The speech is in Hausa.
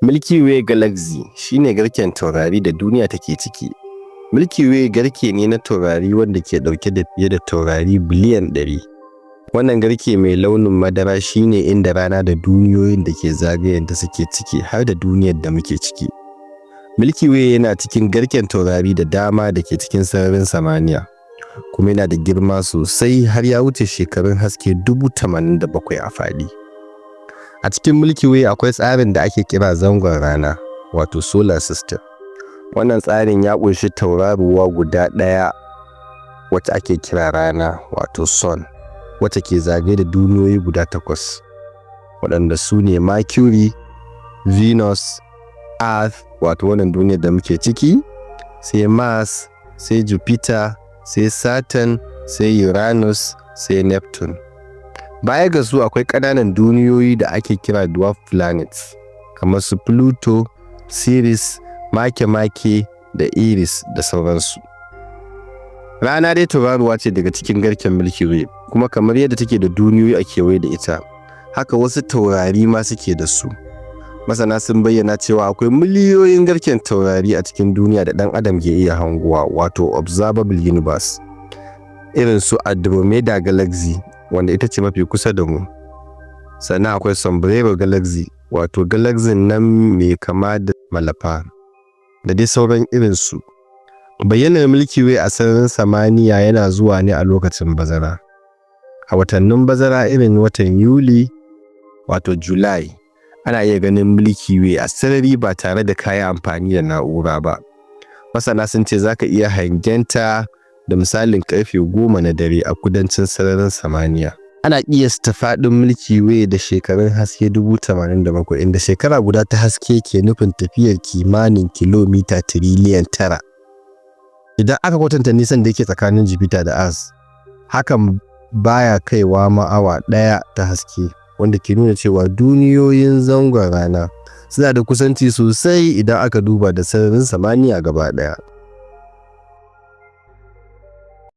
Milky Way Galaxy shine garken taurari da duniya take ciki. Milky Way garke ne na taurari wanda ke ɗauke da fiye da taurari biliyan 100. Wannan garke mai launin madara shine inda rana da duniyoyin da ke zagayenta suke ciki har da duniyar da muke ciki. Milky Way yana cikin garken taurari da dama da ke cikin sararin samaniya, kuma yana da girma sosai har ya wuce shekarun haske 87,000 a faɗi. A cikin Milky Way akwai tsarin da ake kira zangon rana, wato solar system. Wannan tsarin ya ƙunshi tauraruwa guda ɗaya wacce ake kira rana, wato sun, wacce ke zagaye da duniyoyi guda 8, waɗanda su ne Mercury, Venus, Earth, wato wannan duniyar da muke ciki, sai Mars, sai Jupiter, sai Saturn, sai Uranus, sai Neptune. Baya ga su akwai ƙananan duniyoyi da ake kira dwarf planets, kamar su Pluto, Ceres, Make-Make da Eris da sauransu. Rana dai tauraruwa ce daga cikin garken Milky Way, kuma kamar yadda take da duniyoyi a kewaye da ita, haka wasu taurari ma suke da su. Masana sun bayyana cewa akwai miliyoyin garken taurari a cikin duniya da ɗan adam ke iya hanguwa, wato observable universe. Irin su Andromeda Galaxy, wanda ita ce mafi kusa da mu. Sannan akwai Sombrero Galaxy, wato galaxy nan mai kama da malafa, da dai sauran irinsu. Bayyanar Milky Way a sararin samaniya yana zuwa ne a lokacin bazara. A watannin bazara irin watan Yuli, wato July, ana iya ganin Milky Way a sarari ba tare da kayan amfani da na'ura ba. Masana sun ce za ka iya hangenta da misalin karfe 10 na dare a kudancin sararin samaniya. Ana kiyasta faɗin Milky Way da shekarun haske 87,000, inda shekara guda ta haske ke nufin tafiyar kimanin kilomita tiriliyan 9. Idan aka kwatanta nisan da yake tsakanin Jupiter da Earth, hakan baya kaiwa ma awa 1 ta haske, wanda ke nuna cewa duniyoyin zangon rana suna da kusanci sosai idan aka duba da sararin samaniya gaba ɗaya.